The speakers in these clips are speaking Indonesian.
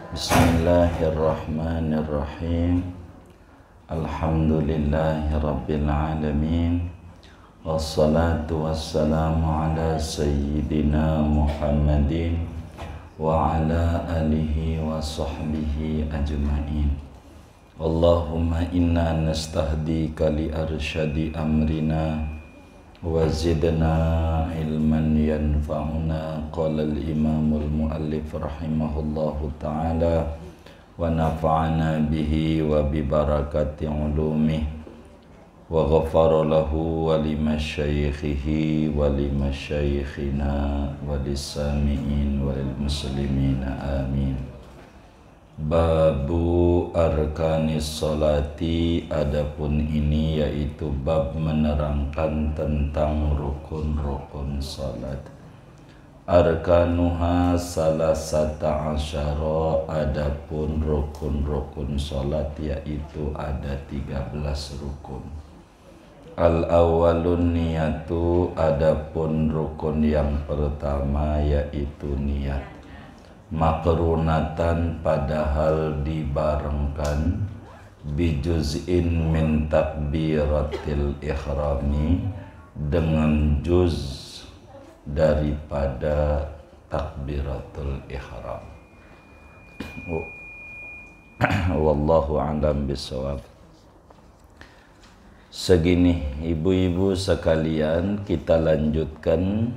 Bismillahirrahmanirrahim. Alhamdulillahirabbil alamin. Wassalatu wassalamu ala sayyidina Muhammadin wa ala alihi wa sahbihi ajma'in. Allahumma inna nastahdika li arsyadi amrina wa zidna ilman yanfa'una. Qala al-imamul muallif rahimahullahu ta'ala wa nafa'ana bihi wa bi barakati ulumih wa ghafara lahu wa limasyaikhihi wa limasyaikhina wa lissami'in wa lil muslimina amin. Babu arkanis sholati, adapun ini yaitu bab menerangkan tentang rukun-rukun salat. Arkanuha salasata asyara, adapun rukun-rukun salat yaitu ada 13 rukun. Al-awwalun niyatu, adapun rukun yang pertama yaitu niat. Makrunatan, padahal dibarengkan bijuz'in min takbiratil ikhrami, dengan juz daripada takbiratul ihram. Wallahu a'lam bishawab. Segini ibu-ibu sekalian, kita lanjutkan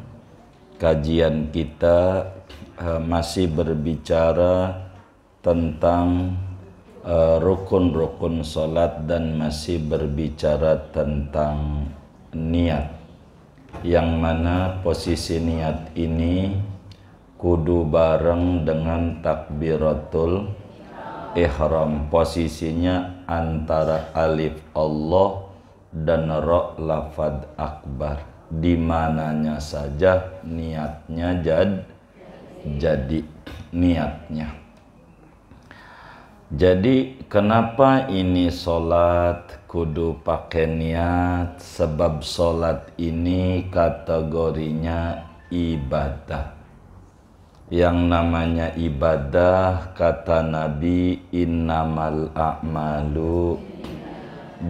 kajian kita. Masih berbicara tentang rukun-rukun salat dan masih berbicara tentang niat, yang mana posisi niat ini kudu bareng dengan takbiratul ihram. Posisinya antara alif Allah dan ra lafad akbar, di mananya saja niatnya jadi niatnya. Jadi kenapa ini solat kudu pakai niat? Sebab solat ini kategorinya ibadah. Yang namanya ibadah, kata Nabi, innamal a'malu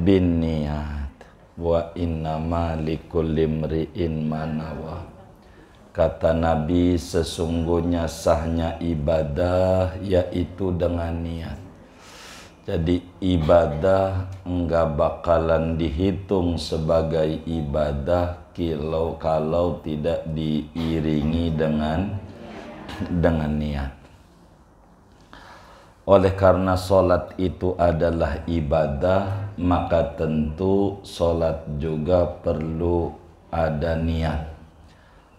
binniyat wa innama likulli imri'in ma nawa. Kata Nabi, sesungguhnya sahnya ibadah yaitu dengan niat. Jadi ibadah enggak bakalan dihitung sebagai ibadah kalau tidak diiringi dengan niat. Oleh karena solat itu adalah ibadah, maka tentu solat juga perlu ada niat.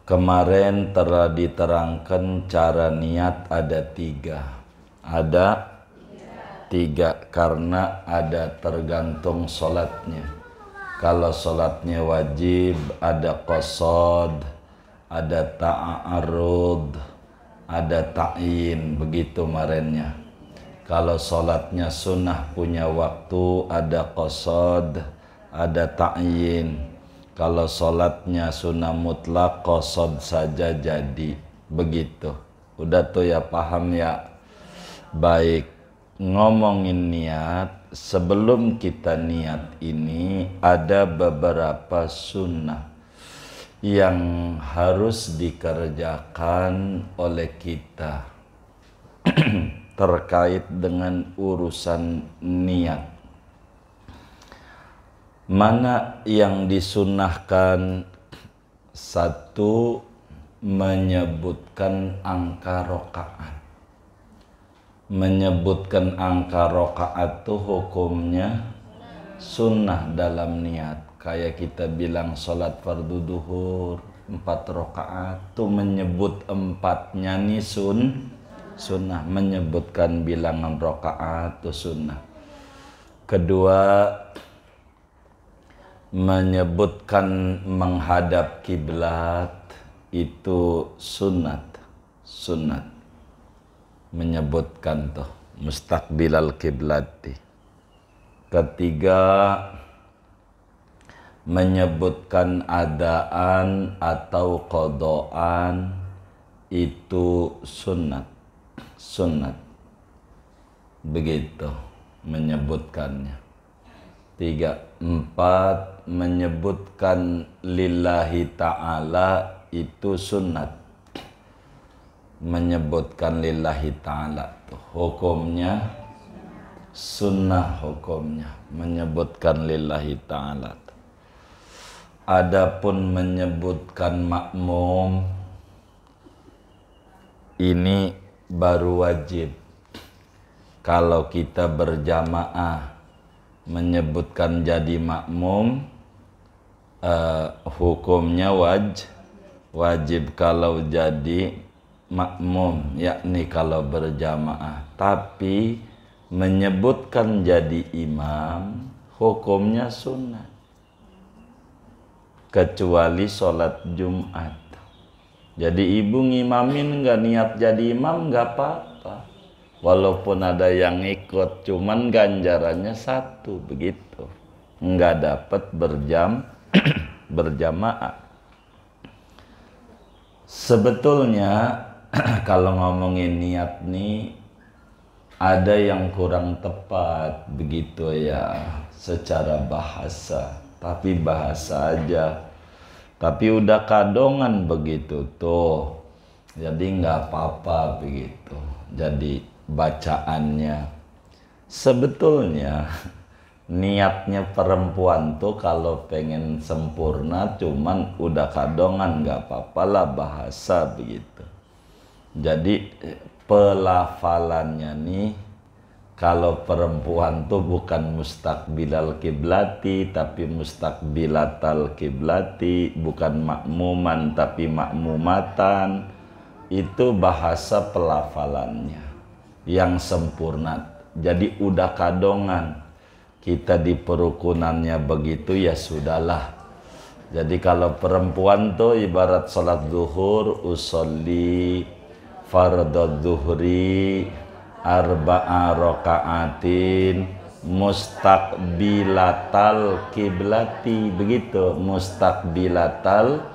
Kemarin telah diterangkan cara niat ada 3. Ada 3 karena ada tergantung solatnya. Kalau solatnya wajib ada qasad, ada ta'arud, ada ta'in, begitu kemarinnya. Kalau solatnya sunnah punya waktu ada qasad, ada ta'in. Kalau sholatnya sunnah mutlak, qasad saja jadi. Begitu. Udah tuh ya, paham ya? Baik, ngomongin niat, sebelum kita niat ini ada beberapa sunnah yang harus dikerjakan oleh kita terkait dengan urusan niat. Mana yang disunnahkan? 1, menyebutkan angka rokaat. Menyebutkan angka rokaat itu hukumnya sunnah dalam niat. Kayak kita bilang sholat fardu duhur 4 rokaat, itu menyebut 4-nya nih sunnah. Menyebutkan bilangan rokaat itu sunnah. Kedua, menyebutkan menghadap kiblat itu sunat. Menyebutkan tuh mustaqbilal kiblati. Ketiga, menyebutkan adaan atau qadaan itu sunat. begitu menyebutkannya. 3, 4 menyebutkan lillahi ta'ala itu sunnat. Menyebutkan lillahi ta'ala tuh hukumnya sunnah, hukumnya menyebutkan lillahi ta'ala. Adapun menyebutkan makmum ini baru wajib. Kalau kita berjamaah menyebutkan jadi makmum, hukumnya wajib kalau jadi makmum, yakni kalau berjamaah. Tapi menyebutkan jadi imam, hukumnya sunnah, kecuali sholat Jumat. Jadi ibu ngimamin nggak niat jadi imam nggak apa-apa, walaupun ada yang ikut, cuman ganjarannya 1 begitu, nggak dapat berjamaah. Sebetulnya kalau ngomongin niat nih ada yang kurang tepat begitu ya secara bahasa, tapi bahasa aja. Tapi udah kadongan begitu tuh, jadi nggak apa-apa begitu. Jadi bacaannya sebetulnya niatnya perempuan tuh kalau pengen sempurna, cuman udah kadongan nggak apa-apa lah bahasa begitu. Jadi pelafalannya nih, kalau perempuan tuh bukan mustaqbilal kiblati tapi mustaqbilatal kiblati, bukan makmuman tapi makmumatan. Itu bahasa pelafalannya yang sempurna. Jadi udah kadongan kita di perukunannya begitu, ya sudahlah. Jadi kalau perempuan tuh ibarat sholat zuhur, usolli fardhu zuhri arba'a raka'atin mustaqbilatal kiblati, begitu, mustaqbilatal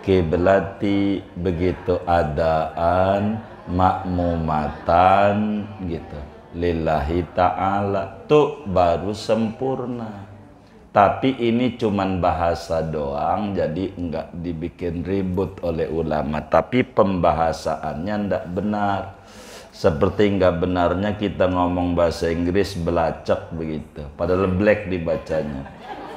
kiblati, begitu adaan makmumatan gitu lillahi ta'ala, tuh baru sempurna. Tapi ini cuman bahasa doang, jadi enggak dibikin ribut oleh ulama. Tapi pembahasaannya enggak benar. Seperti enggak benarnya kita ngomong bahasa Inggris belacak begitu, padahal black dibacanya.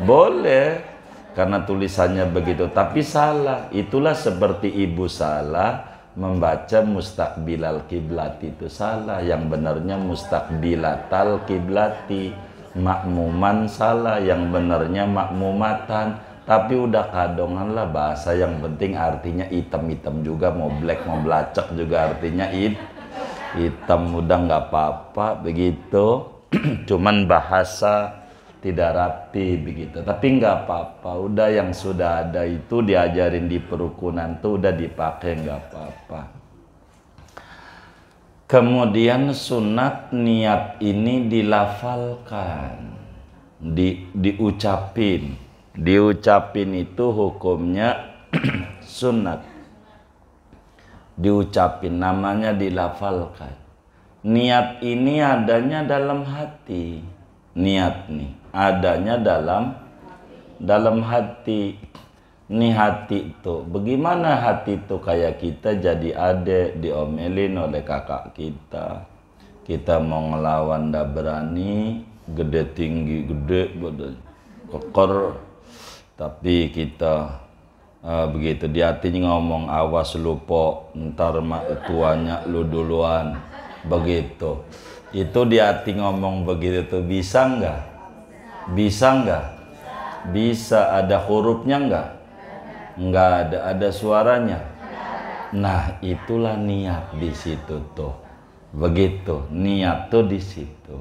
Boleh, karena tulisannya begitu, tapi salah. Itulah seperti ibu salah membaca mustaqbilal kiblati, itu salah. Yang benarnya mustaqbilatal kiblati. Makmuman salah, yang benarnya makmumatan. Tapi udah kadongan lah bahasa, yang penting artinya hitam-hitam juga, mau black mau belacak juga artinya hitam, udah nggak apa-apa begitu. Cuman bahasa tidak rapi begitu, tapi nggak apa-apa, udah yang sudah ada itu diajarin di perukunan tuh udah dipakai, nggak apa-apa. Kemudian sunat niat ini dilafalkan, diucapin itu hukumnya sunat. Diucapin namanya dilafalkan. Niat ini adanya dalam hati. Niat nih adanya dalam hati. Nih hati itu, bagaimana hati itu kayak kita jadi adek diomelin oleh kakak kita. Kita mau ngelawan ndak berani, gede tinggi gede kokor, tapi kita begitu di hati ngomong awas lu po, ntar mak tuanya lu duluan begitu. Itu di hati ngomong begitu tuh bisa nggak? Bisa nggak? Bisa. Ada hurufnya nggak? Nggak ada suaranya. Nah itulah niat di situ tuh, begitu. Niat tuh di situ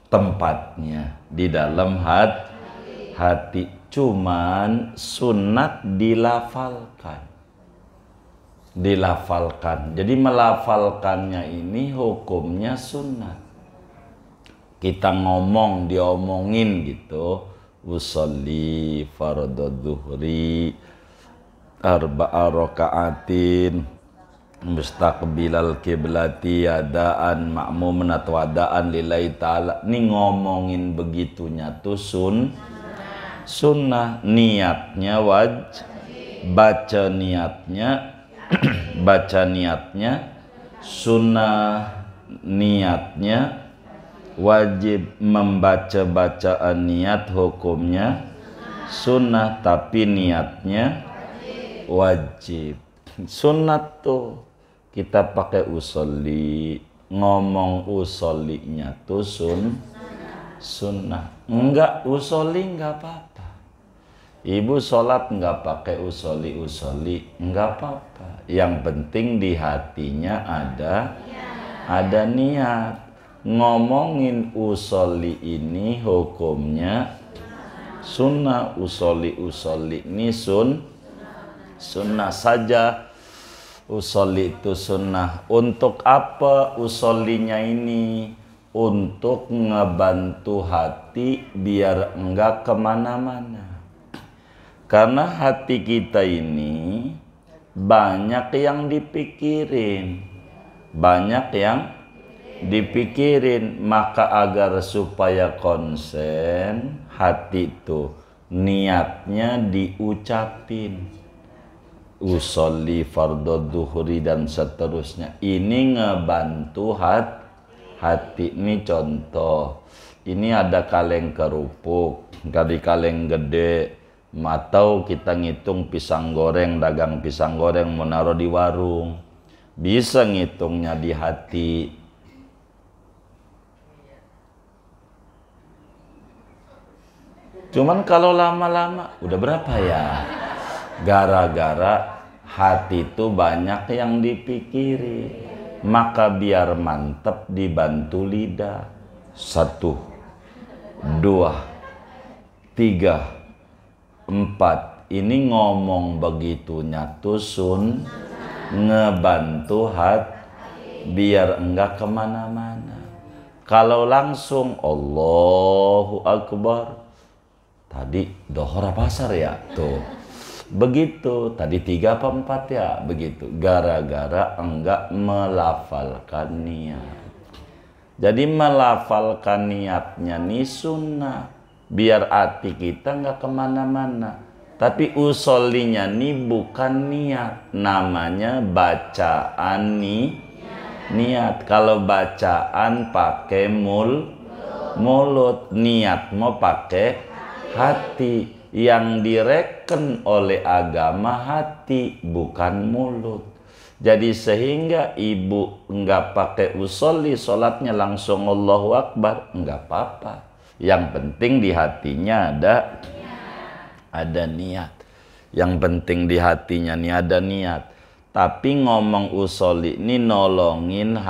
tempatnya, di dalam hati. Cuman sunat dilafalkan. Jadi melafalkannya ini hukumnya sunat. Kita ngomong, diomongin gitu, usolli fardhu zuhri arba'a raka'atin mustaqbilal kiblati adaan ma'muman atau adaan lillahi ta'ala. Ini ngomongin begitunya tuh sunnah, niatnya baca niatnya baca niatnya sunnah, niatnya wajib, membaca bacaan niat hukumnya sunnah tapi niatnya wajib. Sunnah tuh kita pakai usolli, ngomong usollinya tuh sunnah. Enggak usolli enggak apa-apa. Ibu sholat enggak pakai usolli enggak apa-apa. Yang penting di hatinya ada niat. Ngomongin usolli ini hukumnya sunnah. Usolli ini sunnah saja. Usolli itu sunnah. Untuk apa usollinya ini? Untuk ngebantu hati biar enggak kemana-mana. Karena hati kita ini banyak yang dipikirin. Maka agar supaya konsen hati itu niatnya diucapin. Usolli fardhu duhuri dan seterusnya. Ini ngebantu hati. Ini contoh. Ini ada kaleng kerupuk, dari kaleng gede, atau kita ngitung pisang goreng, dagang pisang goreng mau naruh di warung. Bisa ngitungnya di hati. Cuman kalau lama-lama udah berapa ya? Gara-gara hati itu banyak yang dipikiri. Maka biar mantep dibantu lidah. 1, 2, 3, 4. Ini ngomong begitunya tuh ngebantu hati biar enggak kemana-mana. Kalau langsung Allahu Akbar, tadi dohor apa asar ya? Tuh. Begitu, tadi 3 apa 4 ya? Begitu, gara-gara enggak melafalkan niat. Jadi melafalkan niatnya nih sunnah, biar hati kita enggak kemana-mana. Tapi usollinya nih bukan niat, namanya bacaan niat. Kalau bacaan pakai mulut, niat mau pakai hati. Yang direken oleh agama hati, bukan mulut. Jadi sehingga ibu enggak pakai usolli, sholatnya langsung Allahu Akbar, enggak apa-apa. Yang penting di hatinya ada niat. Yang penting di hatinya nih ada niat. Tapi ngomong usolli ini nolongin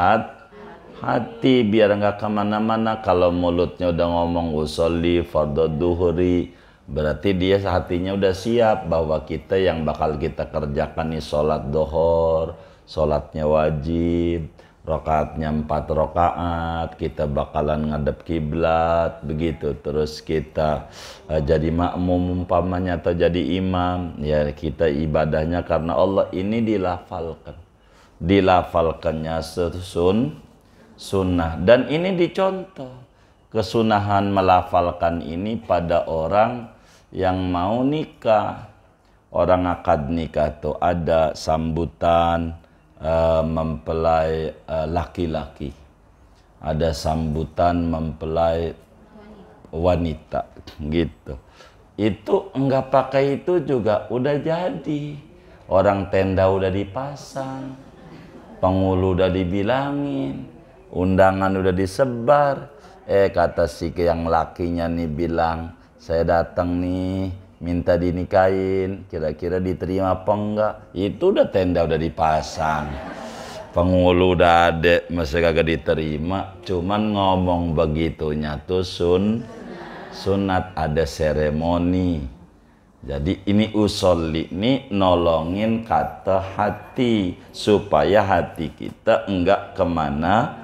hati biar enggak kemana-mana. Kalau mulutnya udah ngomong usolli fardhu duhuri, berarti dia hatinya udah siap bahwa kita yang bakal kita kerjakan nih sholat dohor, sholatnya wajib, rakaatnya 4 rakaat, kita bakalan ngadep kiblat, begitu. Terus kita jadi makmum umpamanya atau jadi imam, ya kita ibadahnya karena Allah. Ini dilafalkannya sunnah, dan ini dicontoh. Kesunahan melafalkan ini pada orang yang mau nikah. Orang akad nikah tuh ada sambutan mempelai laki-laki, ada sambutan mempelai wanita, gitu. Itu enggak pakai itu juga udah jadi. Orang tenda udah dipasang, penghulu udah dibilangin, undangan udah disebar. Kata si yang lakinya nih bilang, saya datang nih minta dinikahin, kira-kira diterima apa enggak? Itu udah tenda udah dipasang, penghulu udah ada, masih kagak diterima. Cuman ngomong begitunya tuh sunat, ada seremoni. Jadi ini usolli ini nolongin kata hati supaya hati kita enggak kemana-mana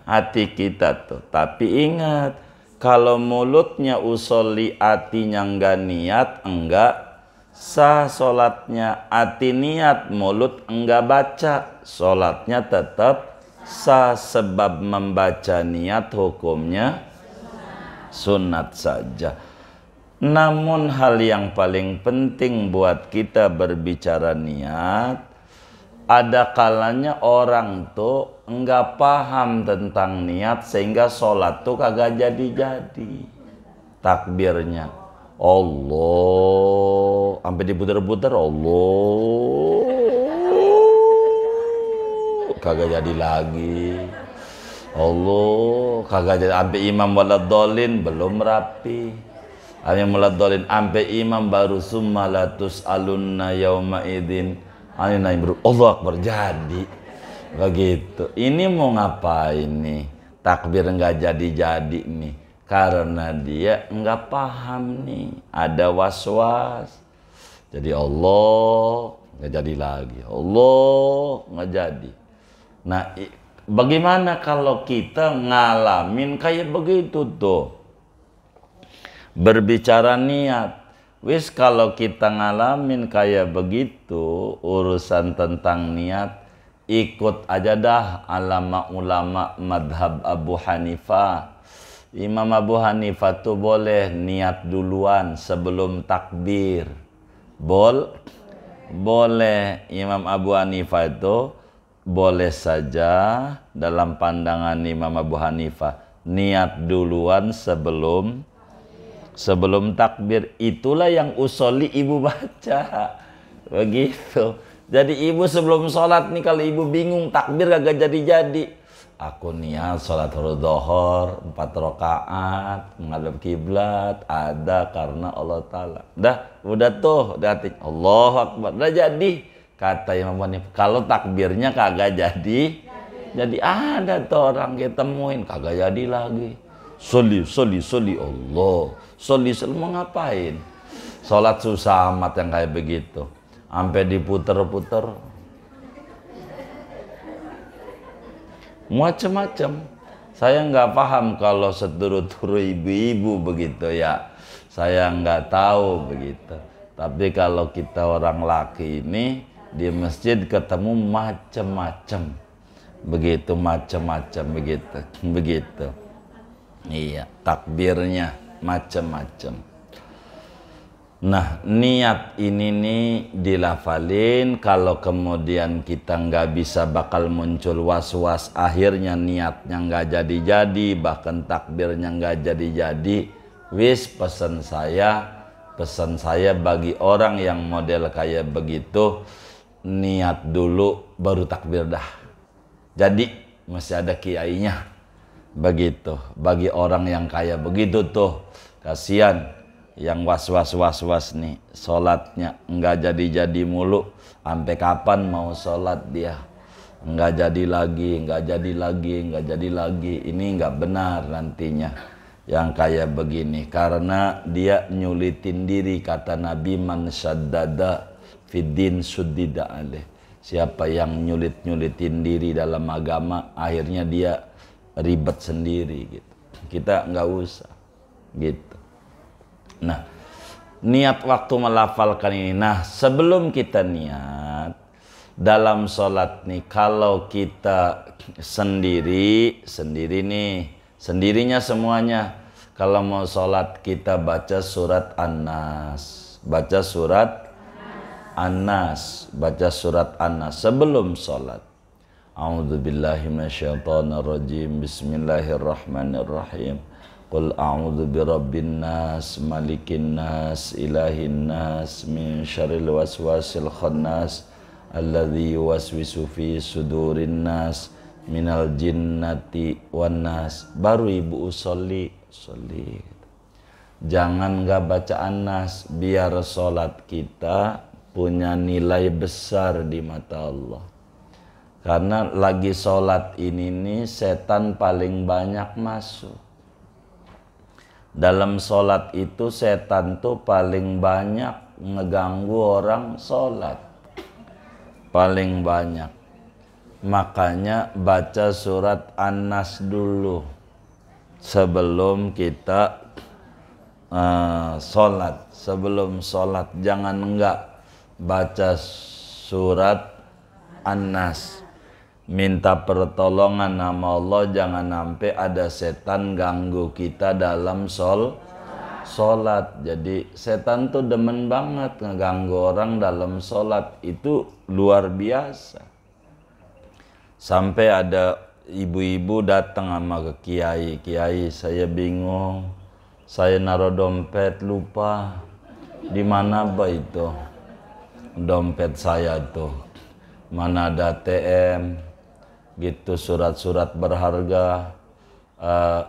hati kita tuh. Tapi ingat, kalau mulutnya usolli hatinya enggak niat, enggak sah sholatnya. Hati niat, mulut enggak baca, sholatnya tetap sah. Sebab membaca niat hukumnya sunat saja. Namun hal yang paling penting buat kita berbicara niat, ada kalanya orang tuh enggak paham tentang niat sehingga sholat tuh kagak jadi-jadi. Takbirnya Allah sampai diputer-puter, Allah kagak jadi lagi. Allah kagak jadi, sampai imam waladhdallin belum rapi. Yang waladhdallin sampai imam baru summa latus alunna yauma idzin anina imru. Allah Akbar jadi. Begitu. Ini mau ngapain nih? Takbir enggak jadi-jadi nih. Karena dia enggak paham nih. Ada was-was. Jadi Allah enggak jadi lagi. Allah enggak jadi. Nah, bagaimana kalau kita ngalamin kayak begitu tuh? Berbicara niat. Wis kalau kita ngalamin kayak begitu urusan tentang niat, ikut aja dah ulama madhab Abu Hanifah. Imam Abu Hanifah tuh boleh niat duluan sebelum takbir. Boleh. Imam Abu Hanifah itu boleh saja dalam pandangan Imam Abu Hanifah niat duluan sebelum takbir. Itulah yang usoli ibu baca. Begitu. Jadi ibu sebelum sholat nih, kalau ibu bingung takbir gak jadi-jadi, aku niat sholat dhuhr 4 rakaat menghadap kiblat ada karena Allah Ta'ala. Udah tuh, Allahu Akbar, udah jadi. Kata Imam Hanifah, kalau takbirnya kagak jadi ada tuh orang kita temuin kagak jadi lagi. Soli Allah. Soli mau ngapain? Sholat susah amat yang kayak begitu. Sampai diputer-puter. Macam-macam. Saya nggak paham kalau seturu-turu ibu-ibu begitu ya. Saya nggak tahu begitu. Tapi kalau kita orang laki ini di masjid ketemu macam-macam. Begitu macam-macam begitu. Iya, takbirnya macam-macam. Nah, niat ini nih dilafalin. Kalau kemudian kita nggak bisa, bakal muncul was-was. Akhirnya niatnya nggak jadi-jadi, bahkan takbirnya nggak jadi-jadi. Wis, pesan saya bagi orang yang model kayak begitu, niat dulu baru takbir dah. Jadi masih ada kiainya. Begitu. Bagi orang yang kayak begitu tuh, kasihan yang was-was nih, sholatnya nggak jadi-jadi mulu. Sampai kapan mau sholat dia? Nggak jadi lagi. Ini nggak benar nantinya yang kayak begini, karena dia nyulitin diri. Kata Nabi, man syaddada fiddin suddida alaih. Siapa yang nyulitin diri dalam agama, akhirnya dia ribet sendiri gitu. Kita nggak usah gitu. Nah, niat waktu melafalkan ini. Nah, sebelum kita niat dalam sholat nih, kalau kita sendirinya semuanya. Kalau mau sholat kita baca surat An-Nas, baca surat An-Nas sebelum sholat. A'udzubillahi minasyaitonirrajim. Bismillahirrahmanirrahim. Qul a'udzu birabbin nas, malikin nas, ilahin nas, min syarril waswasil khannas, alladzi yuwaswisu fi sudurin nas, minal jinnati wan nas. Baru ibu usolli. Jangan nggak baca An-Nas, biar sholat kita punya nilai besar di mata Allah. Karena lagi sholat ini nih, setan paling banyak masuk. Dalam sholat itu setan tuh paling banyak ngeganggu orang sholat. Paling banyak. Makanya baca surat An-Nas dulu sebelum kita sholat, sebelum sholat jangan enggak baca surat An-Nas, minta pertolongan nama Allah, jangan sampai ada setan ganggu kita dalam sholat. Jadi setan tuh demen banget ngeganggu orang dalam sholat, itu luar biasa. Sampai ada ibu-ibu datang sama ke kiai, saya bingung, saya naruh dompet lupa, di mana apa itu dompet saya tuh, mana ada ATM gitu, surat-surat berharga.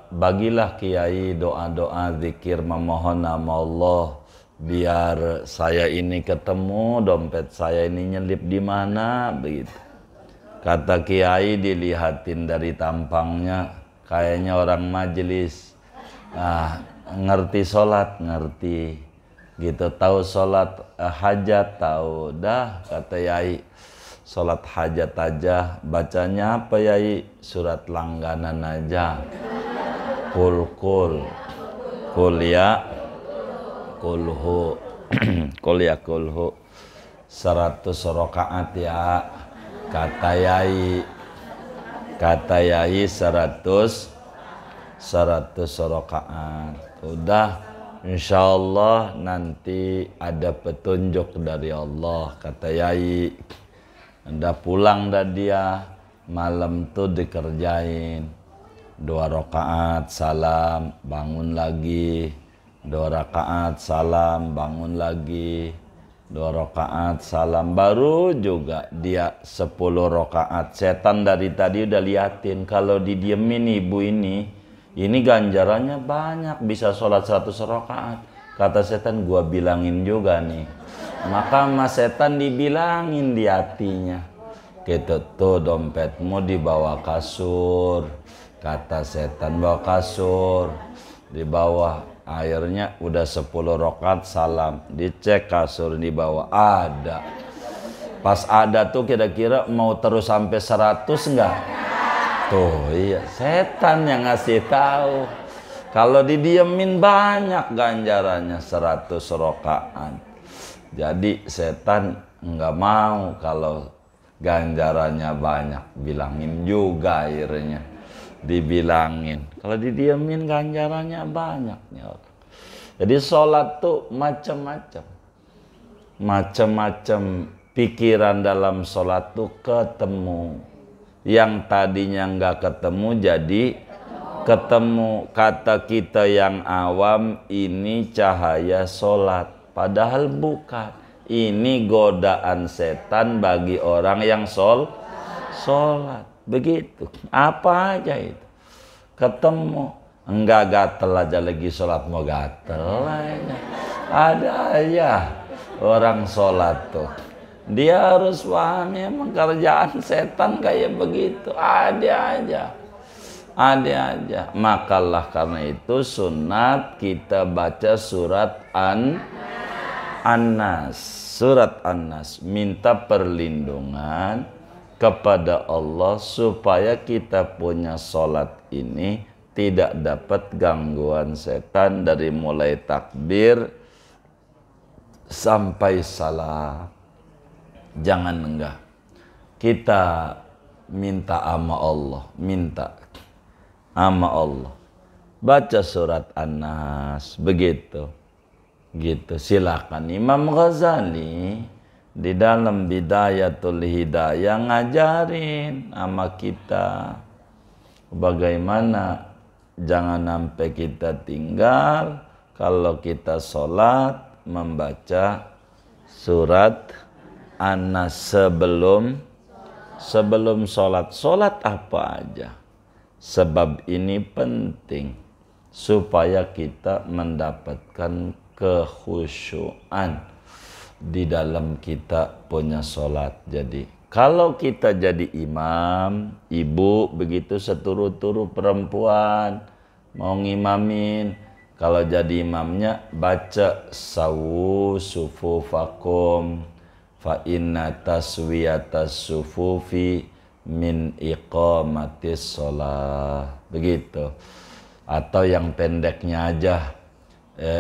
Bagilah kiai doa-doa zikir memohon nama Allah biar saya ini ketemu, dompet saya ini nyelip di mana begitu. Kata kiai, dilihatin dari tampangnya kayaknya orang majelis, ngerti sholat, ngerti gitu, tahu sholat hajat, tahu dah. Kata yai, sholat hajat aja bacanya apa yai? Surat langganan aja, kul ya kulhu kul ya kulhu 100 rakaat ya, kata yai 100 rakaat. Udah, insyaallah nanti ada petunjuk dari Allah, kata yai. Udah pulang dah dia, malam tuh dikerjain 2 rakaat salam, bangun lagi, 2 rakaat salam, bangun lagi, 2 rakaat salam, baru juga dia 10 rakaat. Setan dari tadi udah liatin kalau didiemin ibu ini ganjarannya banyak, bisa sholat 100 rakaat. Kata setan, gua bilangin juga nih. Maka mas setan dibilangin di hatinya, gitu tuh dompetmu di bawah kasur. Kata setan, bawa kasur di bawah. Akhirnya udah 10 rakaat salam, dicek kasur di bawah ada. Pas ada tuh kira-kira mau terus sampai 100 enggak? Tuh iya, setan yang ngasih tahu. Kalau didiemin banyak ganjarannya 100 rakaat. Jadi setan nggak mau kalau ganjarannya banyak, bilangin juga akhirnya, dibilangin. Kalau didiemin ganjarannya banyak. Jadi sholat tuh macam-macam pikiran dalam sholat tuh ketemu. Yang tadinya nggak ketemu jadi ketemu. Kata kita yang awam, ini cahaya sholat, padahal bukan. Ini godaan setan bagi orang yang sholat. Begitu. Apa aja itu ketemu. Enggak gatel aja lagi sholat, mau gatel aja. Ada aja orang sholat tuh, dia harus paham emang kerjaan setan kayak begitu. Ada aja. Makalah karena itu sunat kita baca surat An-Nas. Surat An-Nas, minta perlindungan kepada Allah supaya kita punya sholat ini tidak dapat gangguan setan dari mulai takbir sampai salam. Jangan enggak. Kita minta sama Allah, baca surat An-Nas begitu. Gitu. Silakan Imam Ghazali di dalam Bidayatul Hidayah ngajarin sama kita bagaimana jangan sampai kita tinggal kalau kita sholat membaca surat An-Nas sebelum sholat apa aja. Sebab ini penting supaya kita mendapatkan kekhusyuan di dalam kita punya sholat. Jadi kalau kita jadi imam, ibu begitu seturu-turu perempuan mau ngimamin, kalau jadi imamnya baca sawu sufufakum fa inna taswiyatas sufufi min iqamatis sholah, begitu. Atau yang pendeknya aja,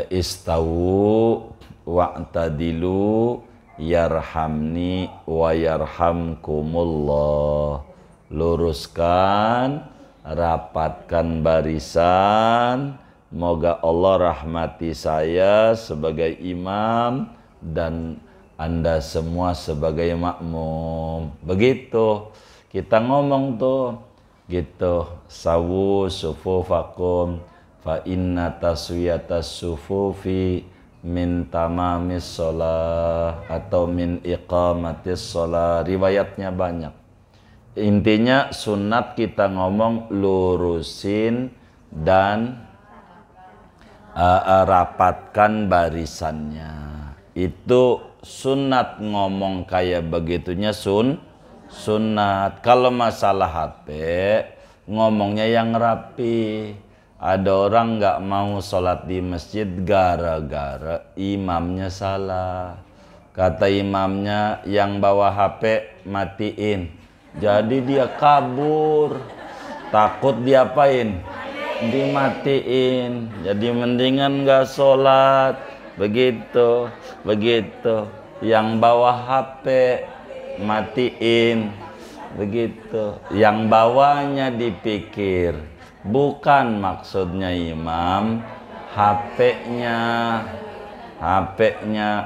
istawu wa'tadilu yarhamni wa yarhamkumullah. Luruskan, rapatkan barisan, moga Allah rahmati saya sebagai imam dan Anda semua sebagai makmum. Begitu kita ngomong tuh gitu, sawu sufufakum fa inna taswiyatas sufufi min tamamis sholah atau min iqamatis sholah. Riwayatnya banyak. Intinya sunat kita ngomong lurusin dan rapatkan barisannya. Itu sunat ngomong kayak begitunya sunat. Kalau masalah HP ngomongnya yang rapi. Ada orang nggak mau sholat di masjid gara-gara imamnya salah. Kata imamnya yang bawa HP matiin. Jadi dia kabur. Takut diapain? Dimatiin. Jadi mendingan nggak sholat. Begitu. Yang bawa HP matiin. Begitu. Yang bawanya dipikir. Bukan maksudnya imam, HP-nya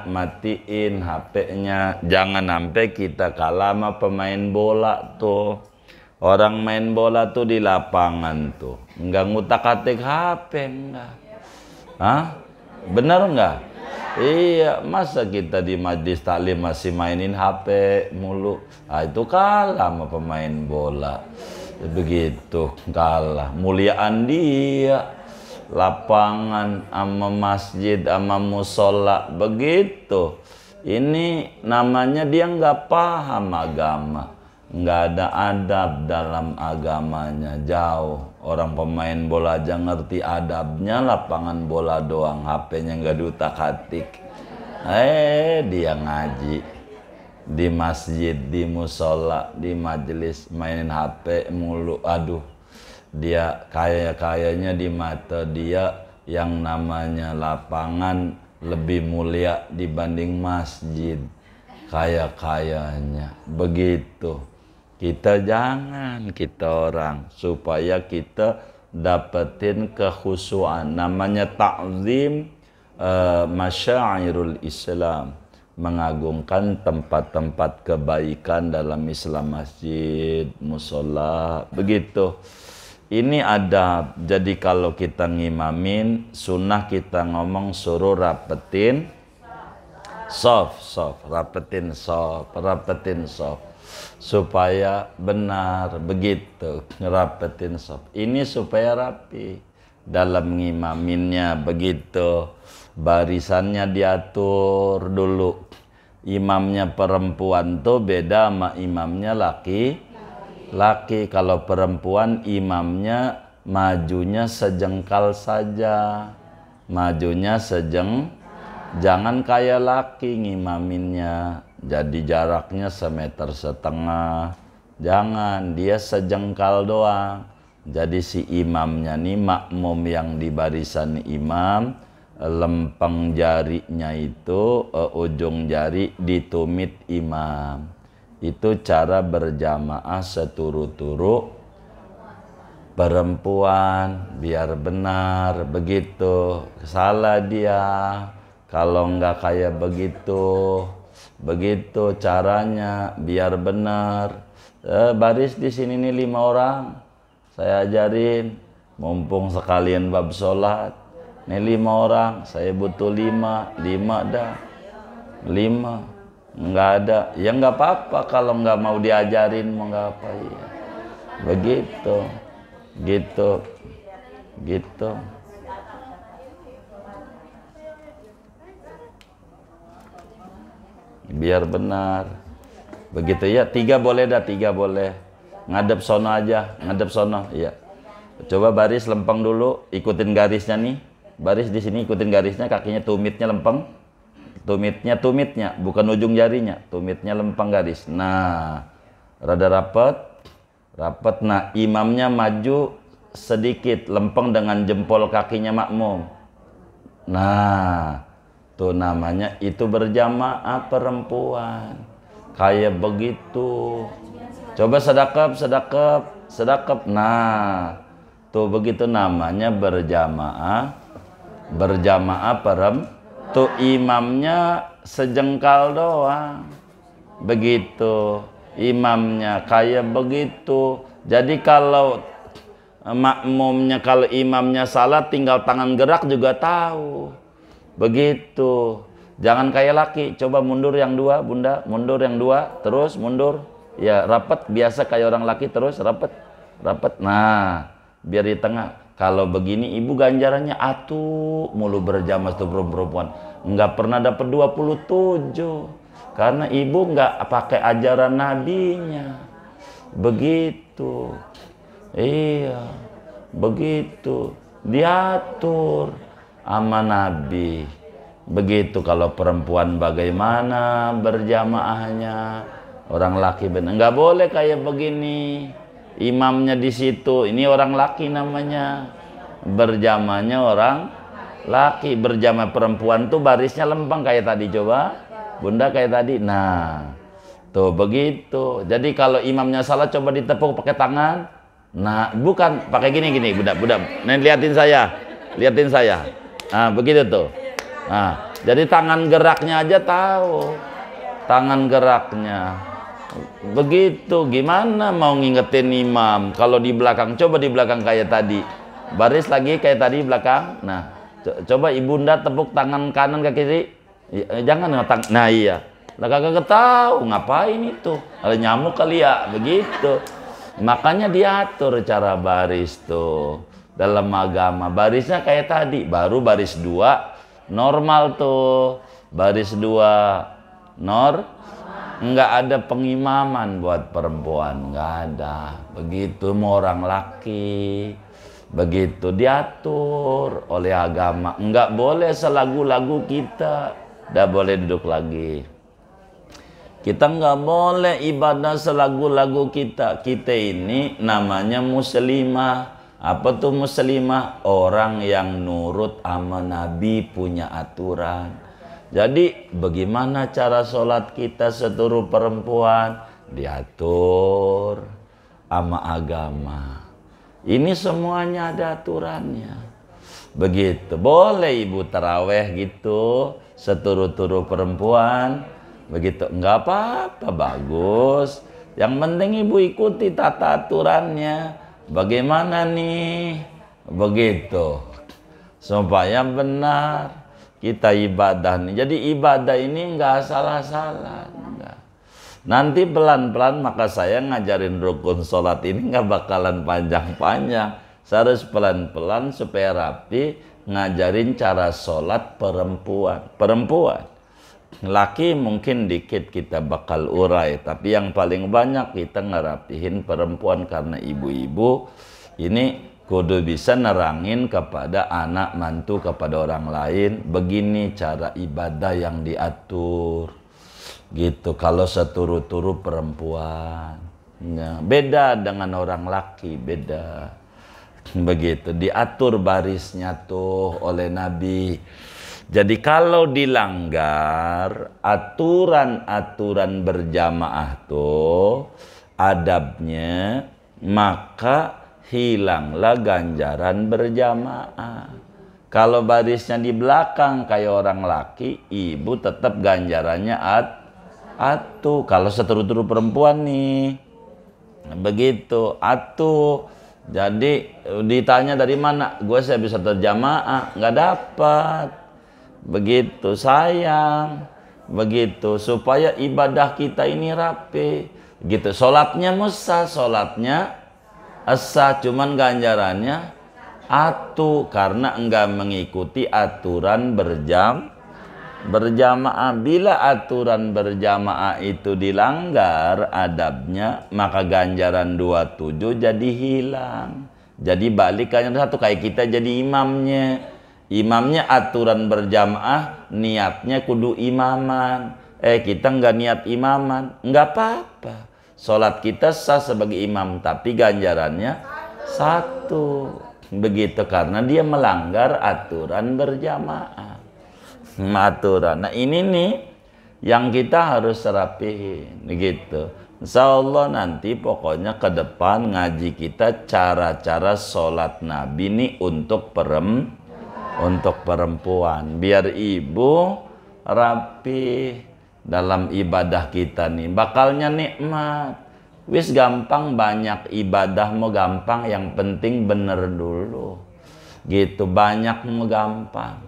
matiin, HP-nya. Jangan sampai kita kalah sama pemain bola tuh. Orang main bola tuh di lapangan tuh nggak ngutak-atik HP, enggak. Hah? Bener nggak? Iya, masa kita di majlis taklim masih mainin HP mulu? Ah, itu kalah sama pemain bola. Begitu, kalah. Muliaan dia, lapangan sama masjid sama musola. Begitu. Ini namanya dia nggak paham agama, nggak ada adab dalam agamanya, jauh. Orang pemain bola aja ngerti adabnya, lapangan bola doang, HP-nya nggak diutak-atik. Dia ngaji di masjid, di musola, di majelis mainin HP mulu. Aduh, dia kayaknya di mata dia yang namanya lapangan lebih mulia dibanding masjid. Kayaknya begitu. Kita jangan, kita orang, supaya kita dapetin kekhusyuan. Namanya ta'zim masyairul Islam, mengagungkan tempat-tempat kebaikan dalam Islam, masjid, musola, begitu. Ini adab. Jadi kalau kita ngimamin, sunnah kita ngomong suruh rapetin soft, rapetin soft, supaya benar, begitu, ngerapetin soft. Ini supaya rapi dalam ngimaminnya, begitu. Barisannya diatur dulu. Imamnya perempuan tuh beda sama imamnya laki. Kalau perempuan imamnya majunya sejengkal saja. Jangan kayak laki ngimaminnya. Jadi jaraknya 1,5 meter. Jangan, dia sejengkal doang. Jadi si imamnya nih, makmum yang di barisan imam, lempeng jarinya itu, ujung jari ditumit imam. Itu cara berjamaah seturu-turu perempuan, biar benar, begitu. Salah dia kalau nggak kayak begitu caranya biar benar. Baris di sini nih 5 orang, saya ajarin, mumpung sekalian bab sholat. Nih 5 orang, saya butuh 5 dah. 5 nggak ada, ya nggak apa-apa. Kalau nggak mau diajarin mau nggak apa ya. Begitu, gitu. Biar benar. Begitu ya. 3 boleh dah, 3 boleh. Ngadep sono aja, ngadep sono. Iya. Coba baris lempeng dulu, ikutin garisnya nih. Baris di sini ikutin garisnya, kakinya tumitnya lempeng. Tumitnya, bukan ujung jarinya. Tumitnya lempeng garis. Nah, rada rapet. Nah, imamnya maju sedikit, lempeng dengan jempol kakinya makmum. Nah, tuh namanya itu berjamaah perempuan. Kayak begitu. Coba sedekap, sedekap, sedekap. Nah, tuh begitu namanya berjamaah. Berjamaah perempuan. Tuh imamnya sejengkal doang. Begitu. Imamnya kayak begitu. Jadi kalau makmumnya, kalau imamnya salah tinggal tangan gerak juga tahu. Begitu. Jangan kayak laki, coba mundur yang dua, bunda, mundur yang dua, terus mundur. Ya rapat, biasa kayak orang laki, terus rapat, rapat. Nah, biar di tengah. Kalau begini ibu ganjarannya atuh mulu berjamaah tuh perempuan. Nggak pernah dapat 27. Karena ibu nggak pakai ajaran nabinya. Begitu. Iya, begitu diatur sama Nabi. Begitu kalau perempuan bagaimana berjamaahnya, orang laki benar nggak boleh kayak begini. Imamnya di situ, ini orang laki namanya, berjamaahnya orang laki. Berjamaah perempuan tuh barisnya lempeng kayak tadi, coba bunda kayak tadi. Nah, tuh begitu. Jadi kalau imamnya salah coba ditepuk pakai tangan. Nah, bukan pakai gini budak-budak. Nih liatin saya. Nah, begitu tuh. Nah, jadi tangan geraknya aja tahu. Tangan geraknya. Begitu. Gimana mau ngingetin imam kalau di belakang? Coba di belakang kayak tadi. Baris lagi kayak tadi belakang. Nah, coba ibunda tepuk tangan kanan ke kiri. Jangan ngetang. Nah, iya. Lah kagak tahu ngapain itu. Ada nyamuk kali ya, begitu. Makanya diatur cara baris tuh dalam agama. Barisnya kayak tadi, baru baris dua normal tuh. Baris dua nggak ada pengimaman buat perempuan, nggak ada. Begitu mau orang laki. Begitu diatur oleh agama. Nggak boleh selagu-lagu kita. Nggak boleh duduk lagi. Kita nggak boleh ibadah selagu-lagu kita. Kita ini namanya muslimah. Apa tuh muslimah? Orang yang nurut sama Nabi, punya aturan. Jadi bagaimana cara sholat kita seluruh perempuan? Diatur sama agama. Ini semuanya ada aturannya. Begitu. Boleh ibu taraweh gitu, seluruh perempuan. Begitu, enggak apa-apa, bagus. Yang penting ibu ikuti tata aturannya. Bagaimana nih? Begitu. Supaya benar kita ibadah nih. Jadi ibadah ini enggak salah-salah. Enggak. Nanti pelan-pelan maka saya ngajarin rukun sholat ini enggak bakalan panjang-panjang. Saya harus pelan-pelan supaya rapi ngajarin cara sholat perempuan. Laki mungkin dikit kita bakal urai, tapi yang paling banyak kita ngerapihin perempuan karena ibu-ibu ini kudu bisa nerangin kepada anak mantu, kepada orang lain, begini cara ibadah yang diatur gitu. Kalau seturu-turu perempuan ya, beda dengan orang laki, beda. Begitu diatur barisnya tuh oleh Nabi. Jadi kalau dilanggar aturan-aturan berjamaah tuh adabnya, maka hilanglah ganjaran berjamaah. Kalau barisnya di belakang kayak orang laki, ibu tetap ganjarannya atuh. Kalau seturu-turu perempuan nih, begitu atuh. Jadi ditanya dari mana? Gue saya bisa terjamaah, nggak dapat. Begitu sayang, begitu supaya ibadah kita ini rapi. Gitu. Sholatnya sah, sholatnya sah, cuman ganjarannya atuh karena enggak mengikuti aturan berjamaah. Bila aturan berjamaah itu dilanggar adabnya, maka ganjaran 27 jadi hilang. Jadi balik ganjaran satu, kayak kita jadi imamnya. Imamnya aturan berjamaah, niatnya kudu imaman. Kita nggak niat imaman, nggak apa-apa. Sholat kita sah sebagai imam, tapi ganjarannya satu. Begitu, karena dia melanggar aturan berjamaah. Aturan. Nah ini nih yang kita harus rapihin gitu. Insya Allah nanti pokoknya ke depan ngaji kita cara-cara sholat Nabi nih untuk perempuan, biar ibu rapi dalam ibadah kita nih, bakalnya nikmat. Wis gampang, banyak ibadah mau gampang, yang penting bener dulu gitu. Banyak mau gampang,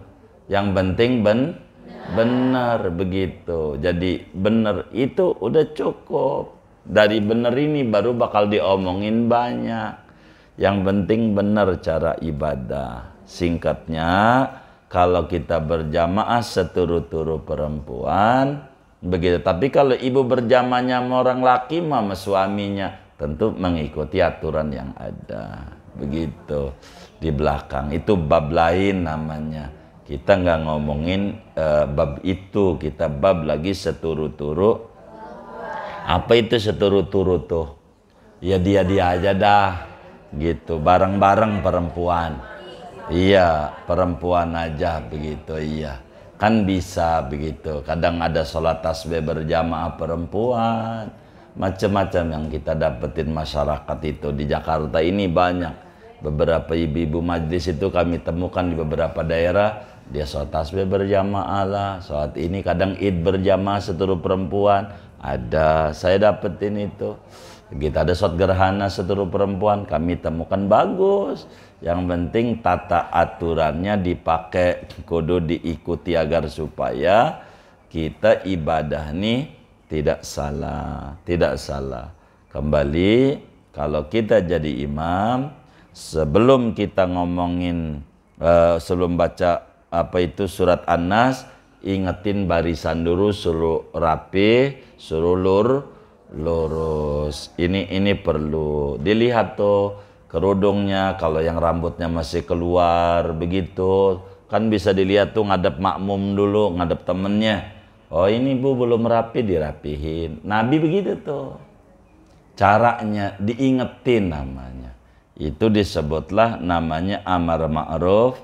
yang penting bener begitu. Jadi bener itu udah cukup. Dari bener ini baru bakal diomongin banyak. Yang penting bener cara ibadah. Singkatnya, kalau kita berjamaah seturu-turu perempuan begitu. Tapi kalau ibu berjamaahnya sama orang laki sama suaminya, tentu mengikuti aturan yang ada. Begitu. Di belakang itu bab lain namanya. Kita nggak ngomongin bab itu, kita bab lagi seturu-turu. Apa itu seturu-turu tuh? Ya dia aja dah. Gitu, bareng-bareng perempuan. Iya, perempuan aja begitu, iya. Kan bisa begitu. Kadang ada sholat tasbih berjamaah perempuan. Macam-macam yang kita dapetin masyarakat itu. Di Jakarta ini banyak. Beberapa ibu-ibu majlis itu kami temukan di beberapa daerah. Dia sholat tasbih berjamaah lah. Sholat ini kadang id berjamaah seluruh perempuan. Ada, saya dapetin itu. Kita ada sholat gerhana seluruh perempuan. Kami temukan bagus. Yang penting tata aturannya dipakai, kudu diikuti agar supaya kita ibadah nih tidak salah, tidak salah. Kembali, kalau kita jadi imam, sebelum kita ngomongin, sebelum baca apa itu surat An-Nas, ingetin barisan dulu, suruh rapi, suruh lurus. Ini perlu dilihat tuh. Kerudungnya, kalau yang rambutnya masih keluar begitu, kan bisa dilihat tuh ngadep makmum dulu, ngadep temennya. Oh ini bu belum rapi, dirapihin. Nabi begitu tuh caranya, diingetin namanya. Itu disebutlah namanya amar ma'ruf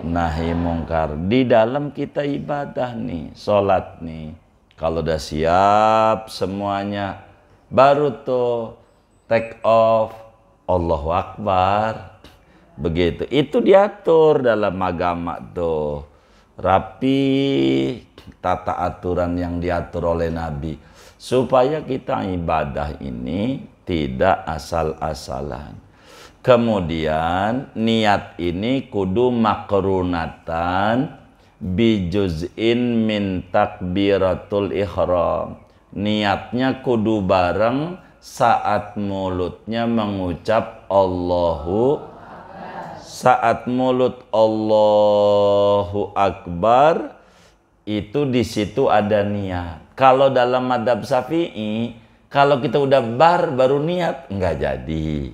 nahi mungkar. Di dalam kita ibadah nih, sholat nih, kalau udah siap semuanya, baru tuh take off, Allahu Akbar. Begitu. Itu diatur dalam agama tuh. Rapi, tata aturan yang diatur oleh Nabi. Supaya kita ibadah ini tidak asal-asalan. Kemudian niat ini kudu makrunatan bijuz'in min takbiratul ihram. Niatnya kudu bareng saat mulutnya mengucap saat mulut Allahu Akbar, itu di situ ada niat. Kalau dalam madhab Syafi'i, kalau kita udah baru niat, nggak jadi.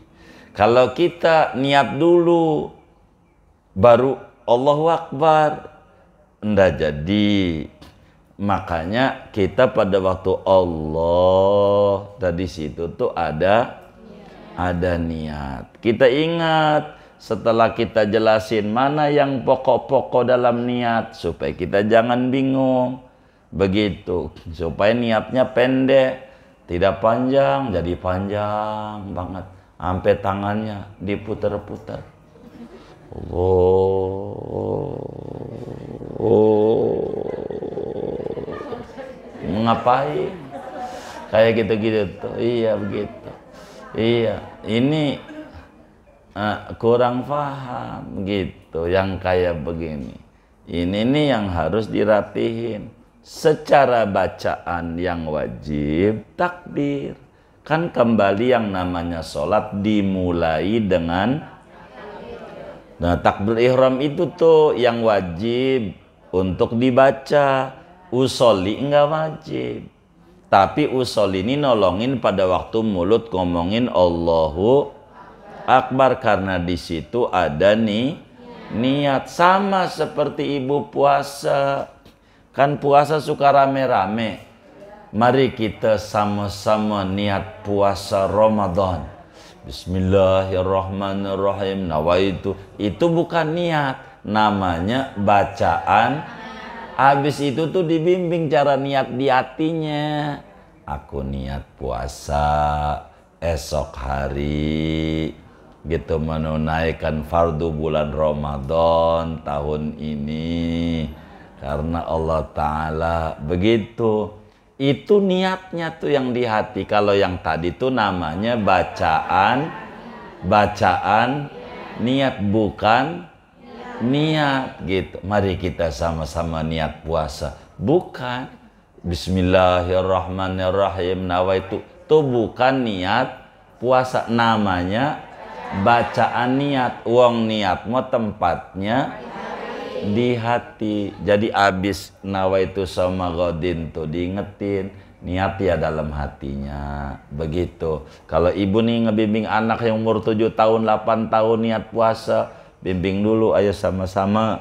Kalau kita niat dulu baru Allahu Akbar, nggak jadi. Makanya kita pada waktu Allah tadi situ tuh ada niat. Kita ingat setelah kita jelasin mana yang pokok-pokok dalam niat supaya kita jangan bingung. Begitu, supaya niatnya pendek, tidak panjang, jadi panjang banget sampai tangannya diputer-puter. Ngapain kayak gitu-gitu tuh? Iya begitu. Iya, ini kurang paham gitu yang kayak begini. Ini nih yang harus dirapihin. Secara bacaan yang wajib takbir. Kan kembali yang namanya sholat dimulai dengan takbir ihram itu tuh yang wajib untuk dibaca. Usolli enggak wajib. Tapi usolli ini nolongin pada waktu mulut ngomongin Allahu Akbar, karena di situ ada nih niat. Sama seperti ibu puasa. Kan puasa suka rame-rame. Mari kita sama-sama niat puasa Ramadan. Bismillahirrahmanirrahim nawaitu, itu bukan niat, namanya bacaan. Habis itu tuh dibimbing cara niat di hatinya. Aku niat puasa esok hari gitu, menunaikan fardu bulan Ramadan tahun ini karena Allah Ta'ala, begitu. Itu niatnya tuh yang di hati. Kalau yang tadi tuh namanya bacaan niat, bukan niat gitu. Mari kita sama-sama niat puasa, bukan Bismillahirrahmanirrahim nawaitu, tuh bukan niat puasa, namanya bacaan niat. Wong niat mau tempatnya di hati. Jadi abis nawaitu sama godin tuh diingetin, niat ya dalam hatinya, begitu. Kalau ibu nih ngebimbing anak yang umur 7 tahun 8 tahun niat puasa, bimbing dulu, ayo sama-sama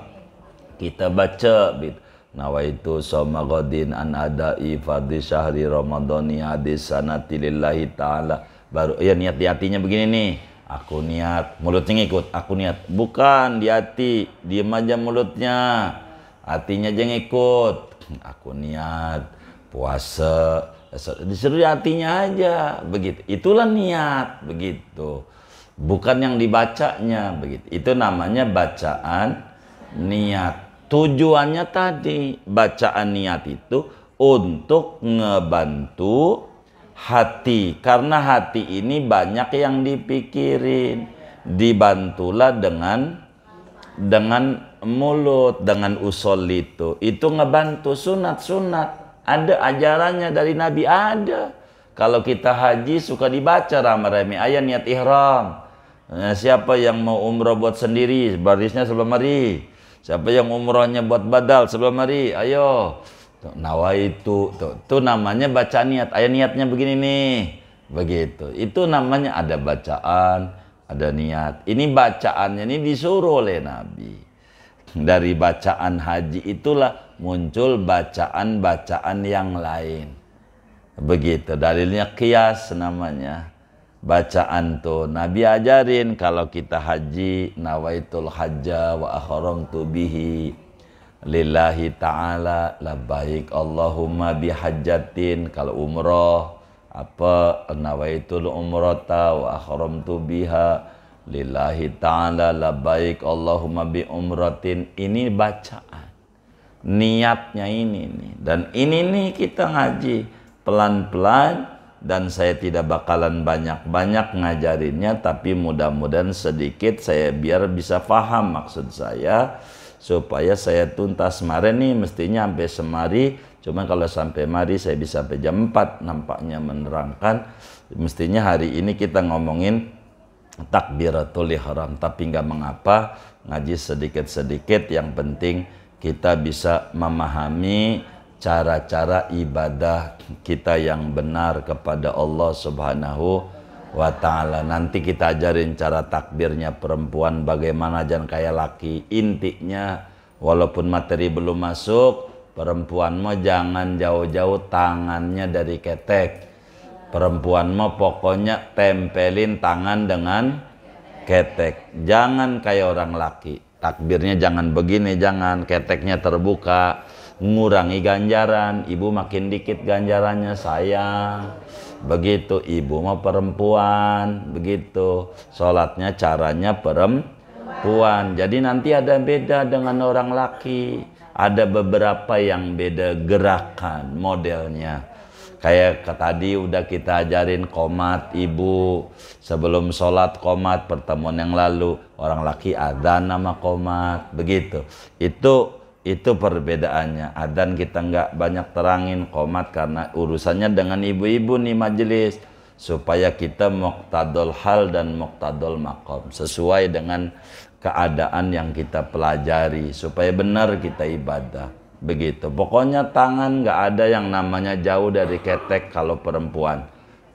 kita baca gitu. Nawaitu sama godin an adai fardhi syahri ramadhani hadis sanati lillahi ta'ala. Baru ya niat di hatinya begini nih, aku niat, mulutnya ngikut, aku niat. Bukan di hati, diem aja mulutnya, hatinya aja ngikut. Aku niat puasa, disuruh di hatinya aja, begitu. Itulah niat, begitu. Bukan yang dibacanya, begitu. Itu namanya bacaan niat. Tujuannya tadi, bacaan niat itu untuk ngebantu hati, karena hati ini banyak yang dipikirin. Dibantulah dengan mulut, dengan usul itu ngebantu sunat-sunat. Ada ajarannya dari Nabi, ada. Kalau kita haji suka dibaca rame-rame ayat niat ihram. Nah, siapa yang mau umroh buat sendiri, barisnya sebelum hari. Siapa yang umrohnya buat badal sebelum hari, ayo. Nawaitu, tuh namanya baca niat. Ayat niatnya begini nih, begitu. Itu namanya ada bacaan, ada niat. Ini bacaannya ini disuruh oleh Nabi. Dari bacaan haji itulah muncul bacaan-bacaan yang lain. Begitu, dalilnya qiyas namanya. Bacaan tuh Nabi ajarin kalau kita haji, nawaitul hajja wa ahramtu bihi lillahi ta'ala labbaik Allahumma bihajjatin. Kalau umroh apa, nawaitul umrata wa ahramtu biha lillahi ta'ala labbaik Allahumma bi umratin. Ini bacaan niatnya ini nih. Dan ini nih kita ngaji pelan-pelan, dan saya tidak bakalan banyak-banyak ngajarinnya, tapi mudah-mudahan sedikit saya biar bisa paham maksud saya, supaya saya tuntas. Kemarin nih mestinya sampai semari, cuma kalau sampai mari saya bisa sampai jam 4 nampaknya menerangkan. Mestinya hari ini kita ngomongin takbiratul ihram, tapi nggak mengapa ngaji sedikit-sedikit, yang penting kita bisa memahami cara-cara ibadah kita yang benar kepada Allah Subhanahu wa Ta'ala. Nanti kita ajarin cara takbirnya perempuan bagaimana, jangan kayak laki. Intinya walaupun materi belum masuk, perempuan mau jangan jauh-jauh tangannya dari ketek. Perempuan mau pokoknya tempelin tangan dengan ketek. Jangan kayak orang laki. Takbirnya jangan begini, jangan keteknya terbuka. Mengurangi ganjaran, ibu makin dikit ganjarannya, sayang. Begitu, ibu mau perempuan, begitu. Sholatnya caranya perempuan. Jadi nanti ada beda dengan orang laki. Ada beberapa yang beda gerakan, modelnya. Kayak tadi udah kita ajarin qomat ibu. Sebelum sholat qomat pertemuan yang lalu. Orang laki adzan nama qomat, begitu. Itu perbedaannya. Adzan kita nggak banyak terangin, qomat karena urusannya dengan ibu-ibu nih majelis, supaya kita muqtadul hal dan muqtadul maqam, sesuai dengan keadaan yang kita pelajari, supaya benar kita ibadah. Begitu. Pokoknya tangan nggak ada yang namanya jauh dari ketek kalau perempuan.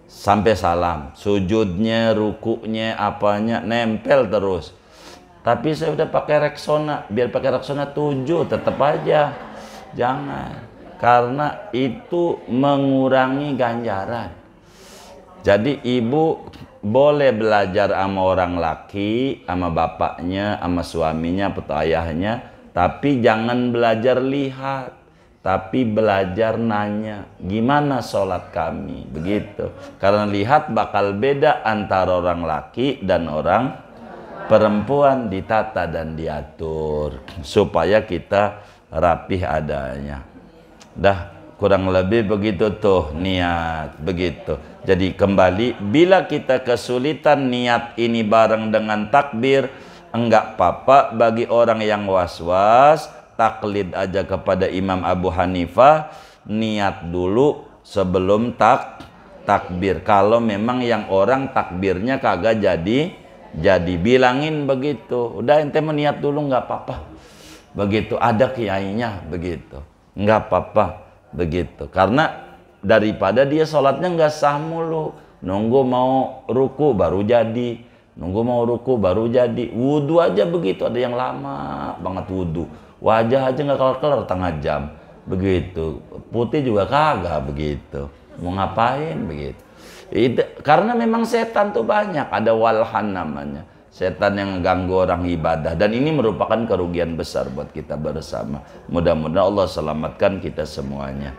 Sampai salam, sujudnya, rukuknya, apanya nempel terus. Tapi saya udah pakai Rexona, biar pakai Rexona 7 tetap aja. Jangan. Karena itu mengurangi ganjaran. Jadi ibu boleh belajar sama orang laki, sama bapaknya, sama suaminya atau ayahnya, tapi jangan belajar lihat, tapi belajar nanya, gimana sholat kami, begitu. Karena lihat bakal beda antara orang laki dan orang perempuan, ditata dan diatur supaya kita rapih adanya. Dah kurang lebih begitu tuh niat, begitu. Jadi kembali, bila kita kesulitan niat ini bareng dengan takbir, enggak apa-apa bagi orang yang was-was, taklid aja kepada Imam Abu Hanifah, niat dulu sebelum takbir. Kalau memang yang orang takbirnya kagak jadi bilangin begitu. Udah ente meniat dulu nggak apa-apa. Begitu ada kiainya begitu. Nggak apa-apa begitu. Karena daripada dia sholatnya nggak sah mulu, nunggu mau ruku baru jadi, nunggu mau ruku baru jadi. Wudhu aja begitu, ada yang lama banget wudhu, wajah aja nggak kelar-kelar setengah jam begitu, putih juga kagak begitu, mau ngapain begitu. Karena memang setan tuh banyak, ada walhan namanya, setan yang ganggu orang ibadah, dan ini merupakan kerugian besar buat kita bersama. Mudah-mudahan Allah selamatkan kita semuanya,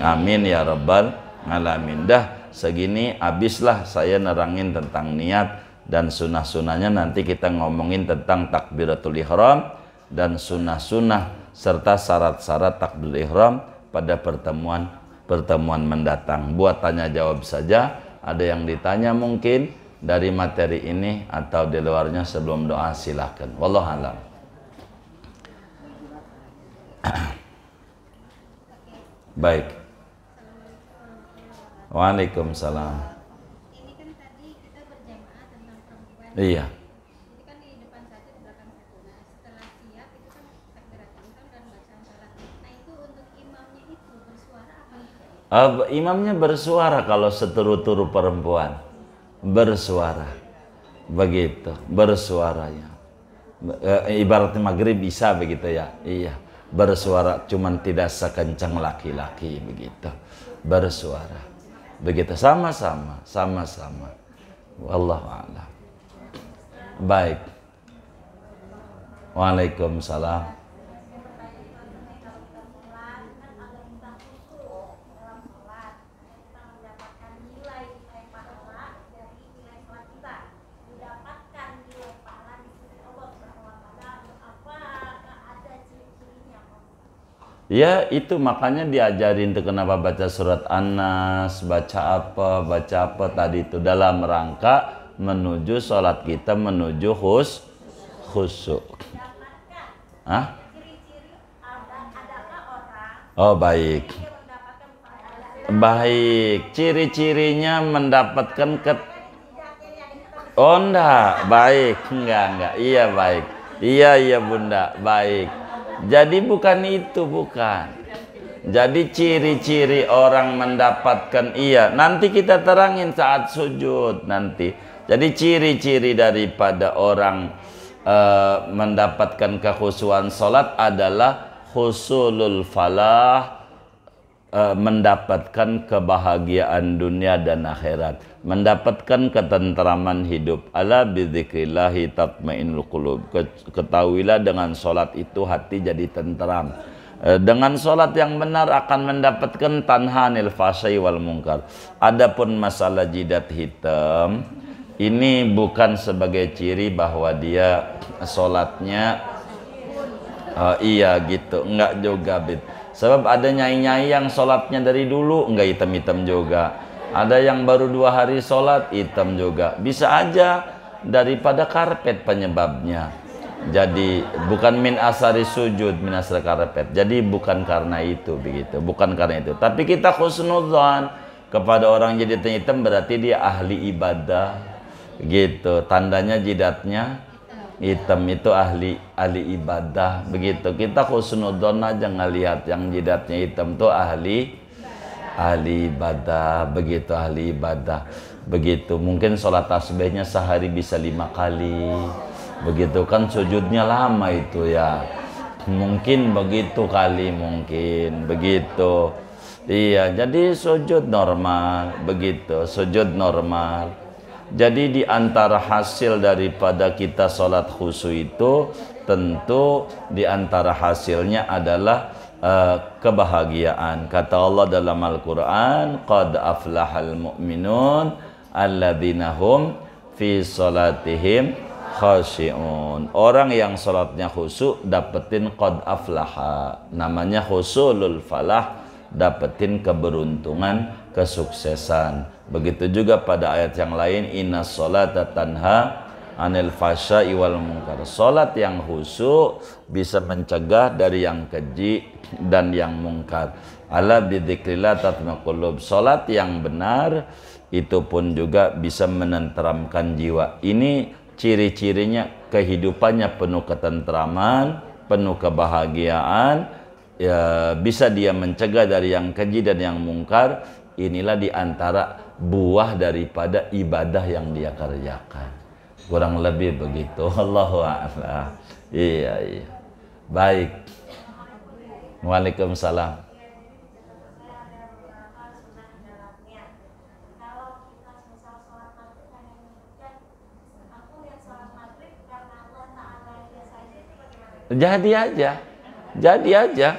amin ya rabbal alamin. Dah segini habislah saya nerangin tentang niat dan sunnah-sunnahnya. Nanti kita ngomongin tentang takbiratul ihram dan sunnah-sunnah serta syarat-syarat takbiratul ihram pada pertemuan mendatang. Buat tanya jawab saja. Ada yang ditanya mungkin dari materi ini atau di luarnya sebelum doa, silahkan. Wallahu a'lam. Baik. Waalaikumsalam. Ini kan tadi kita berjamaah tentang perempuan. Iya. Jadi kan di depan satu, di belakang satu. Nah setelah siap itu kan takbiratul ihram dan bacaan salat. Nah itu untuk imamnya itu bersuara apa tidak? Imamnya bersuara kalau seteru-turu perempuan. Bersuara. Begitu, bersuaranya. Ibaratnya maghrib bisa begitu ya. Iya. Bersuara, cuman tidak sekencang laki-laki begitu. Bersuara. Begitu, sama-sama. Wallahu a'lam. Baik. Waalaikumsalam. Ya itu makanya diajarin tuh kenapa baca surat An-Nas, baca apa tadi itu dalam rangka menuju sholat kita menuju khusyuk. Hah? Oh baik. Baik, ciri-cirinya mendapatkan oh enggak, baik, enggak, iya baik. Iya Bunda, baik. Jadi bukan itu, bukan. Jadi ciri-ciri orang mendapatkan, iya, nanti kita terangin saat sujud nanti. Jadi ciri-ciri daripada orang mendapatkan kekhusyuan salat adalah husulul falah, mendapatkan kebahagiaan dunia dan akhirat, mendapatkan ketentraman hidup. Ala bidzikrillahi tatmainnul qulub. Ketahuilah dengan sholat itu hati jadi tentram. Dengan sholat yang benar akan mendapatkan tanhanil fahsai wal munkar. Adapun masalah jidat hitam, ini bukan sebagai ciri bahwa dia sholatnya iya gitu, enggak juga bid. Sebab ada nyai-nyai yang sholatnya dari dulu enggak hitam-hitam juga. Ada yang baru 2 hari sholat hitam juga. Bisa aja daripada karpet penyebabnya. Jadi bukan min asari sujud, min asari karpet. Jadi bukan karena itu begitu, bukan karena itu. Tapi kita husnudzan kepada orang jadi hitam berarti dia ahli ibadah. Gitu, tandanya jidatnya hitam itu ahli ibadah begitu. Kita husnudzon aja ngelihat yang jidatnya hitam tuh ahli ibadah begitu, ahli ibadah begitu. Mungkin sholat tasbihnya sehari bisa 5 kali begitu kan, sujudnya lama itu ya, mungkin begitu kali, mungkin begitu. Iya, jadi sujud normal, begitu, sujud normal. Jadi di antara hasil daripada kita sholat khusyuk itu, tentu di antara hasilnya adalah kebahagiaan. Kata Allah dalam Al-Quran, qad aflahal mu'minun alladzina hum fi sholatihim khashi'un. Orang yang sholatnya khusyuk dapetin qad aflaha, namanya husulul falah, dapetin keberuntungan, kesuksesan. Begitu juga pada ayat yang lain, inna sholata tanha anil fasya'i wal munkar. Salat yang khusyuk bisa mencegah dari yang keji dan yang mungkar. Ala bidzikrillah tatma'innul qulub. Salat yang benar itu pun juga bisa menenteramkan jiwa. Ini ciri-cirinya, kehidupannya penuh ketentraman, penuh kebahagiaan, ya, bisa dia mencegah dari yang keji dan yang mungkar. Inilah diantara buah daripada ibadah yang dia kerjakan. Kurang lebih begitu. Allahu a'lam. Iya. Baik. Waalaikumsalam. Jadi aja.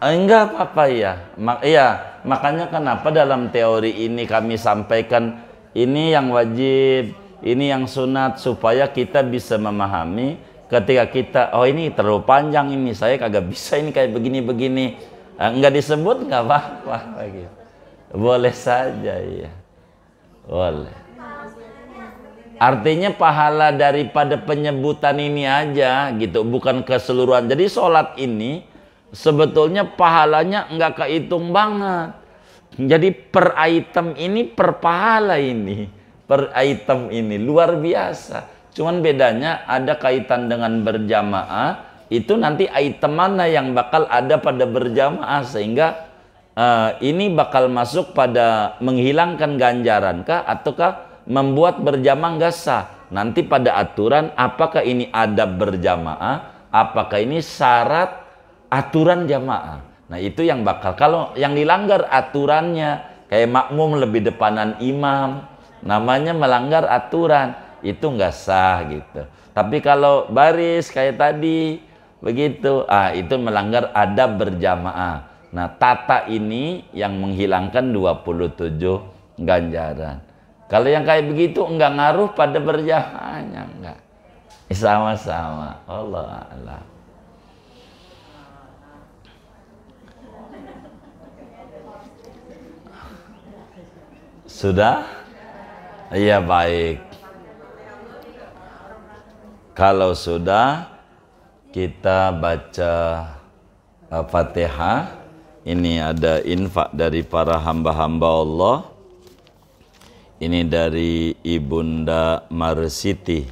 Enggak apa-apa ya. Iya, makanya kenapa dalam teori ini kami sampaikan ini yang wajib, ini yang sunat, supaya kita bisa memahami ketika kita, oh ini terlalu panjang, ini saya kagak bisa, ini kayak begini-begini. Enggak disebut enggak apa-apa gitu. Boleh saja ya. Boleh. Artinya pahala daripada penyebutan ini aja gitu, bukan keseluruhan. Jadi sholat ini sebetulnya pahalanya enggak kehitung banget. Jadi per item ini per pahala ini, per item ini luar biasa. Cuman bedanya ada kaitan dengan berjamaah, itu nanti item mana yang bakal ada pada berjamaah, sehingga ini bakal masuk pada menghilangkan ganjaran kah ataukah membuat berjamaah nggak sah. Nanti pada aturan apakah ini adab berjamaah, apakah ini syarat aturan jamaah. Nah itu yang bakal, kalau yang dilanggar aturannya kayak makmum lebih depanan imam, namanya melanggar aturan, itu nggak sah gitu. Tapi kalau baris kayak tadi begitu, itu melanggar adab berjamaah. Nah tata ini yang menghilangkan 27 ganjaran. Kalau yang kayak begitu enggak ngaruh pada berjamaahnya, enggak. Sama-sama. Allah a'lam. Sudah? Iya, baik. Kalau sudah, kita baca Fatihah. Ini ada infak dari para hamba-hamba Allah. Ini dari Ibunda Marsiti.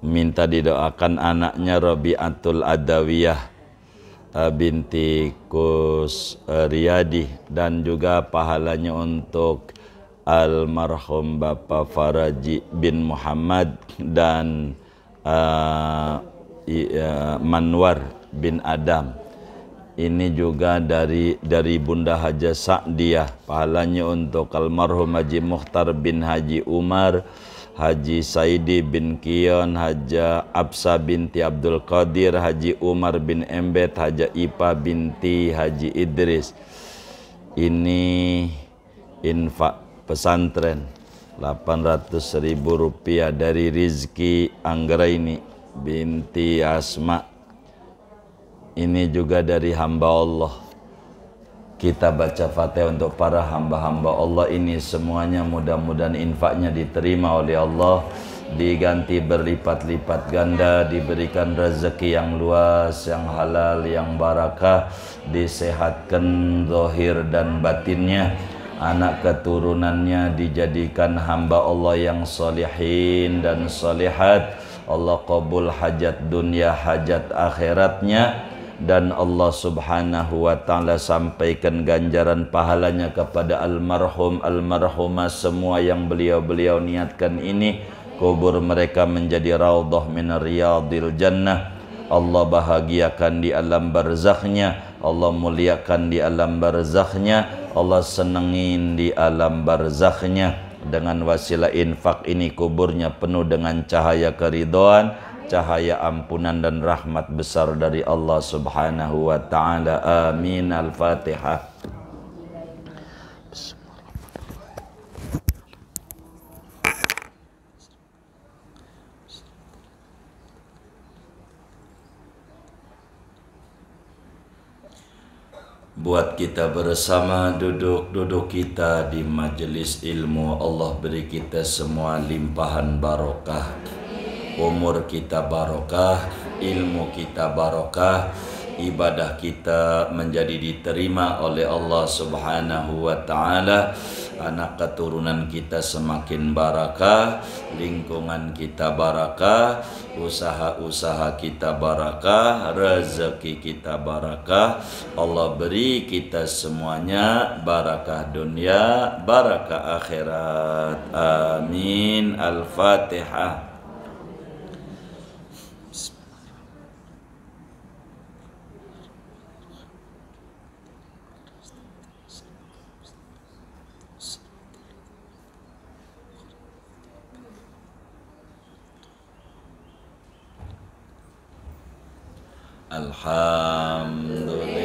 Minta didoakan anaknya Robiatul Adawiyah binti Kusriyadi, dan juga pahalanya untuk almarhum Bapak Faraji bin Muhammad dan Manwar bin Adam. Ini juga dari Bunda Haja Sa'diyah, pahalanya untuk almarhum Haji Mukhtar bin Haji Umar, Haji Saidi bin Kion, Haja Absa binti Abdul Qadir, Haji Umar bin Embet, Haja Ipa binti Haji Idris. Ini infak pesantren 800.000 rupiah dari Rizki Anggraini binti Asma. Ini juga dari hamba Allah. Kita baca Fatihah untuk para hamba-hamba Allah ini semuanya, mudah-mudahan infaknya diterima oleh Allah, diganti berlipat-lipat ganda, diberikan rezeki yang luas, yang halal, yang barakah, disehatkan zahir dan batinnya, anak keturunannya dijadikan hamba Allah yang salihin dan salihat. Allah qabul hajat dunia, hajat akhiratnya, dan Allah subhanahu wa ta'ala sampaikan ganjaran pahalanya kepada almarhum almarhumah semua yang beliau niatkan ini kubur mereka menjadi raudhah min riyadil jannah. Allah bahagiakan di alam barzakhnya, Allah muliakan di alam barzakhnya, Allah senengin di alam barzakhnya. Dengan wasilah infak ini kuburnya penuh dengan cahaya keridhaan, cahaya ampunan dan rahmat besar dari Allah Subhanahu wa taala. Amin. Al-Fatihah. Buat kita bersama duduk kita di majelis ilmu, Allah beri kita semua limpahan barokah. Umur kita barokah, ilmu kita barokah, ibadah kita menjadi diterima oleh Allah Subhanahu wa taala. Anak keturunan kita semakin barakah, lingkungan kita barakah, usaha-usaha kita barakah, rezeki kita barakah. Allah beri kita semuanya barakah dunia, barakah akhirat. Amin. Al-Fatihah. Alhamdulillah.